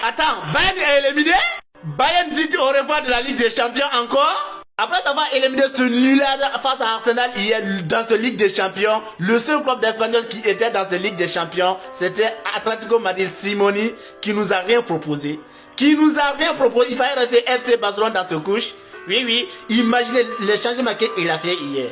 Attends, Bayern est éliminé? Bayern dit au revoir de la Ligue des Champions encore? Après avoir éliminé ce nul-là face à Arsenal hier dans ce Ligue des Champions, le seul club d'Espagnol qui était dans ce Ligue des Champions, c'était Atlético Madrid Simoni qui nous a rien proposé. Il fallait rester FC Barcelone dans ce couche. Oui, imaginez les changements qu'il a fait hier.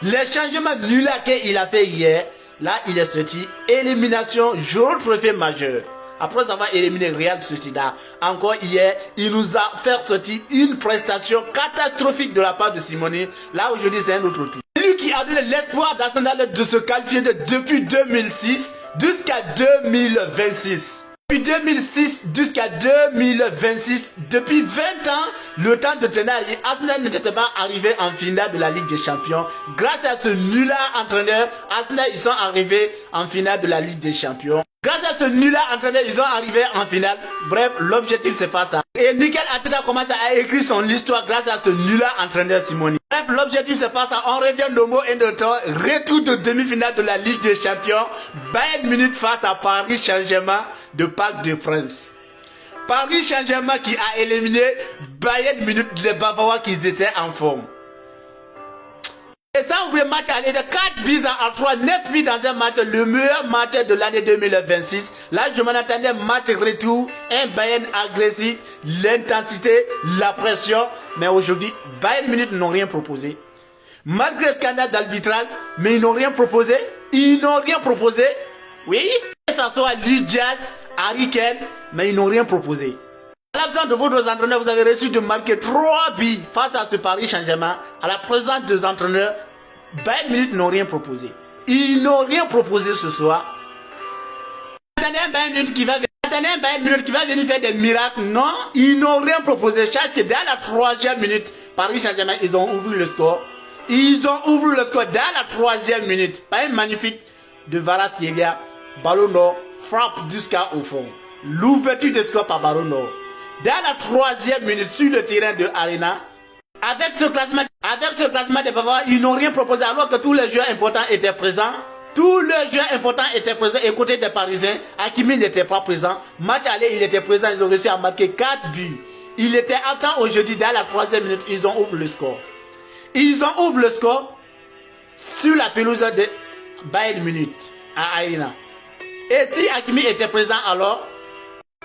Les changements nuls qu'il a fait hier. Là, il est sorti. Élimination, jour trophée majeur. Après avoir éliminé Real Sociedad, encore hier, il nous a fait sortir une prestation catastrophique de la part de Simoni. Là, aujourd'hui, c'est un autre tour. C'est lui qui a donné l'espoir d'Arsenal de se qualifier depuis 2006 jusqu'à 2026. Depuis 2006 jusqu'à 2026, depuis 20 ans, le temps de Tenali, Arsenal n'était pas arrivé en finale de la Ligue des Champions. Grâce à ce nul entraîneur, Arsenal, ils sont arrivés en finale de la Ligue des Champions. Grâce à ce nul entraîneur, ils sont arrivés en finale. Bref, l'objectif, c'est pas ça. Et Mikel Arteta commence à écrire son histoire grâce à ce nul entraîneur Simoni. Bref, l'objectif, c'est pas ça. On revient de mot et de temps. Retour de demi-finale de la Ligue des Champions. Bayern Munich face à Paris Saint-Germain de Parc des Princes. Paris Saint-Germain qui a éliminé Bayern Munich, les Bavarois qui étaient en forme. Et ça, ouvre le match aller de 4 buts à 3, 9 buts dans un match, le meilleur match de l'année 2026. Là, je m'en attendais, match retour, un Bayern agressif, l'intensité, la pression. Mais aujourd'hui, Bayern Munich n'ont rien proposé. Malgré le scandale d'arbitrage, mais ils n'ont rien proposé. Oui, que ce soit Luis Diaz, Harry Kane, mais ils n'ont rien proposé. À l'absence de votre entraîneur, vous avez reçu de marquer 3 buts face à ce Paris Saint-Germain. À la présence des entraîneurs, Bayern Munich n'ont rien proposé. Ils n'ont rien proposé ce soir. Attendez un Bayern Munich qui va venir faire des miracles. Non, ils n'ont rien proposé. Chaque que dès la 3e minute, Paris Saint-Germain, ils ont ouvert le score. Dès la 3e minute. Pas un magnifique de Varas Yelia. Ballon d'or, frappe jusqu'au fond. L'ouverture de score par Ballon d'or. Dès la 3e minute sur le terrain de Arena, avec ce classement des Bavarois, ils n'ont rien proposé alors que tous les joueurs importants étaient présents. Et côté des Parisiens, Hakimi n'était pas présent. Match aller, il était présent, ils ont réussi à marquer 4 buts. Il était absent aujourd'hui, dès la 3e minute, ils ont ouvert le score. Sur la pelouse de Bayern Munich, à Arena. Et si Hakimi était présent alors,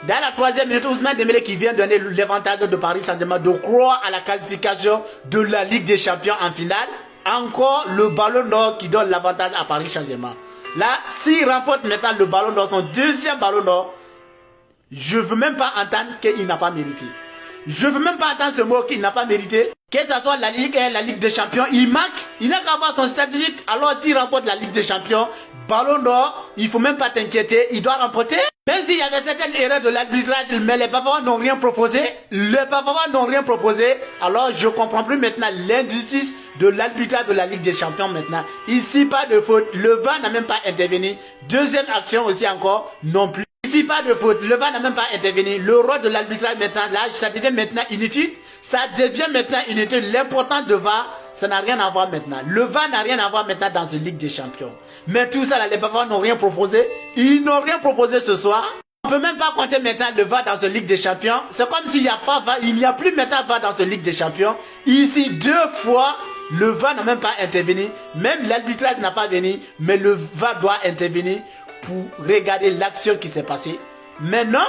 dans la 3e minute, Ousmane Dembélé qui vient donner l'avantage de Paris Saint-Germain de croire à la qualification de la Ligue des Champions en finale. Encore le Ballon d'or qui donne l'avantage à Paris Saint-Germain. Là, s'il remporte maintenant le Ballon d'or, son 2e Ballon d'or, je ne veux même pas entendre qu'il n'a pas mérité. Je ne veux même pas entendre ce mot qu'il n'a pas mérité. Que ce soit la Ligue 1, la Ligue des Champions, il manque. Il n'a qu'à avoir son statistique. Alors s'il remporte la Ligue des Champions, Ballon d'or, il ne faut même pas t'inquiéter, il doit remporter. Même s'il y avait certaines erreurs de l'arbitrage, mais les Bavarois n'ont rien proposé. Alors je ne comprends plus maintenant l'injustice de l'arbitrage de la Ligue des Champions maintenant. Ici, pas de faute. Le VAR n'a même pas intervenu. Deuxième action aussi encore, non plus. Ici, pas de faute. Le VAR n'a même pas intervenu. Le rôle de l'arbitrage maintenant, là, ça devient maintenant inutile. L'important de VAR, ça n'a rien à voir maintenant. Le VAR n'a rien à voir maintenant dans une Ligue des Champions. Mais tout ça, là, les Bavarois n'ont rien proposé. Ils n'ont rien proposé ce soir. On ne peut même pas compter maintenant le VAR dans une Ligue des Champions. C'est comme s'il n'y a pas VAR. Il n'y a plus maintenant VAR dans une Ligue des Champions. Ici, 2 fois, le VAR n'a même pas intervenu. Même l'arbitrage n'a pas venu. Mais le VAR doit intervenir pour regarder l'action qui s'est passée. Mais non,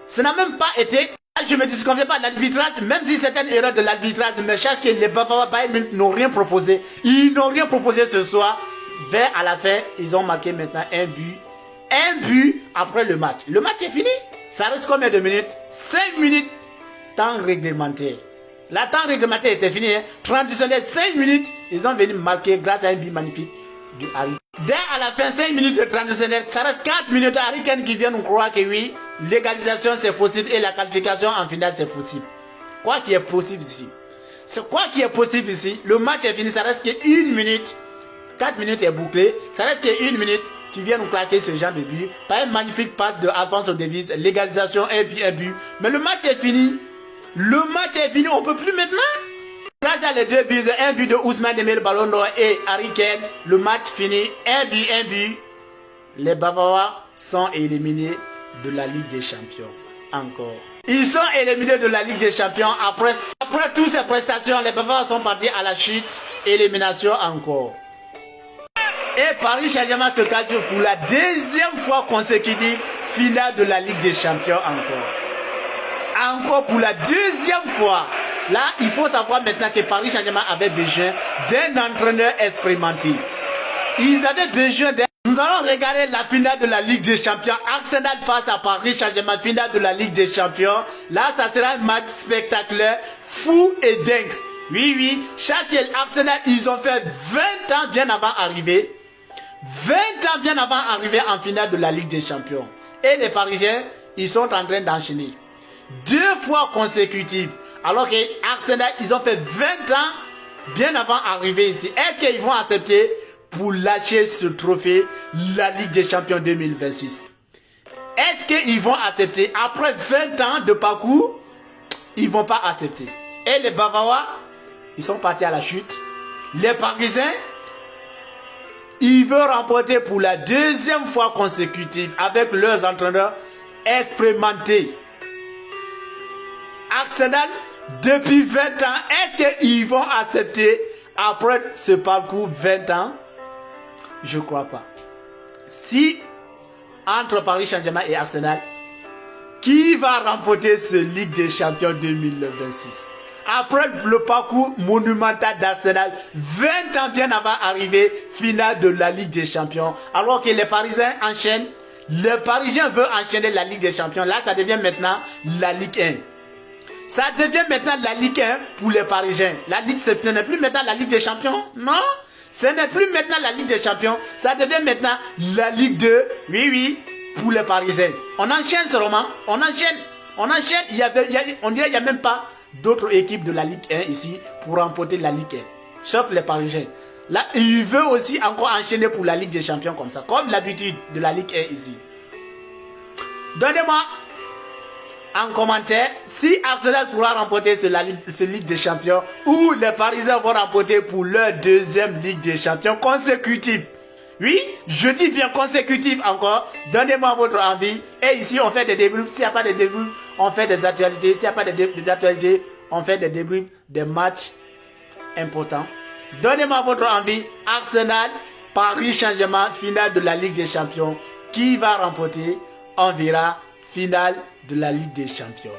ça n'a même pas été. Je me disconviens pas de l'arbitrage, même si c'est une erreur de l'arbitrage, mais je sache que les Bavarois n'ont rien proposé. Ils n'ont rien proposé ce soir. Vers à la fin, ils ont marqué maintenant un but. Un but après le match. Le match est fini. Ça reste combien de minutes? 5 minutes. Temps réglementaire. La temps réglementaire était fini. Transitionnel 5 minutes. Ils ont venu marquer grâce à un but magnifique de Harry. Dès à la fin, 5 minutes de transitionnel. Ça reste 4 minutes. Harry Kane qui vient nous croire que oui, l'égalisation c'est possible et la qualification en finale c'est possible. Quoi qui est possible ici? C'est quoi qui est possible ici? Le match est fini. Ça reste que 1 minute. 4 minutes est bouclé. Ça reste que 1 minute. Tu viens nous claquer ce genre de but. Pas un magnifique passe de Alphonso Davies. L'égalisation, un but. Mais le match est fini. On ne peut plus maintenant. Grâce à les 2 buts, un but de Ousmane Dembélé, Ballon d'or et Harry Kane, le match fini. Un but. Les Bavarois sont éliminés de la Ligue des Champions. encore. Ils sont éliminés de la Ligue des Champions. Après toutes ces prestations, les Bavarois sont partis à la chute. Élimination encore. Et Paris Saint-Germain se qualifie pour la deuxième fois consécutive finale de la Ligue des Champions encore. Encore pour la deuxième fois. Là, il faut savoir maintenant que Paris Saint-Germain avait besoin d'un entraîneur expérimenté. Ils avaient besoin d'un... Nous allons regarder la finale de la Ligue des Champions. Arsenal face à Paris Saint-Germain, finale de la Ligue des Champions. Là, ça sera un match spectaculaire, fou et dingue. Oui, oui. Cherchez Arsenal, ils ont fait 20 ans bien avant d'arriver. 20 ans bien avant d'arriver en finale de la Ligue des Champions. Et les Parisiens, ils sont en train d'enchaîner. 2 fois consécutives. Alors que Arsenal, ils ont fait 20 ans bien avant d'arriver ici. Est-ce qu'ils vont accepter pour lâcher ce trophée, la Ligue des Champions 2026? Est-ce qu'ils vont accepter? Après 20 ans de parcours, ils ne vont pas accepter. Et les Bavarois, ils sont partis à la chute. Les Parisiens, ils veulent remporter pour la deuxième fois consécutive avec leurs entraîneurs expérimentés. Arsenal, depuis 20 ans, est-ce qu'ils vont accepter après ce parcours 20 ans? Je ne crois pas. Si entre Paris Saint-Germain et Arsenal, qui va remporter ce Ligue des Champions 2026? Après le parcours monumental d'Arsenal, 20 ans bien avant d'arriver, finale de la Ligue des Champions, alors que les Parisiens enchaînent, les Parisiens veulent enchaîner la Ligue des Champions. Là, ça devient maintenant la Ligue 1. Ça devient maintenant la Ligue 1 pour les Parisiens. La Ligue, ce n'est plus maintenant la Ligue des Champions. Non, ce n'est plus maintenant la Ligue des Champions. Ça devient maintenant la Ligue 2. Oui, oui, pour les Parisiens. On enchaîne ce roman. On enchaîne. On enchaîne. On dirait qu'il n'y a même pas d'autres équipes de la Ligue 1 ici pour remporter la Ligue 1. Sauf les Parisiens. Là, il veut aussi encore enchaîner pour la Ligue des Champions comme ça. Comme l'habitude de la Ligue 1 ici. Donnez-moi en commentaire si Arsenal pourra remporter ce Ligue des Champions ou les Parisiens vont remporter pour leur deuxième Ligue des Champions consécutive. Oui, je dis bien consécutive encore. Donnez-moi votre avis. Et ici, on fait des débriefs. S'il n'y a pas de débriefs, on fait des actualités. S'il n'y a pas d'actualités, on fait des débriefs des matchs importants. Donnez-moi votre avis. Arsenal, Paris Saint-Germain, finale de la Ligue des Champions. Qui va remporter? On verra. Finale de la Ligue des Champions.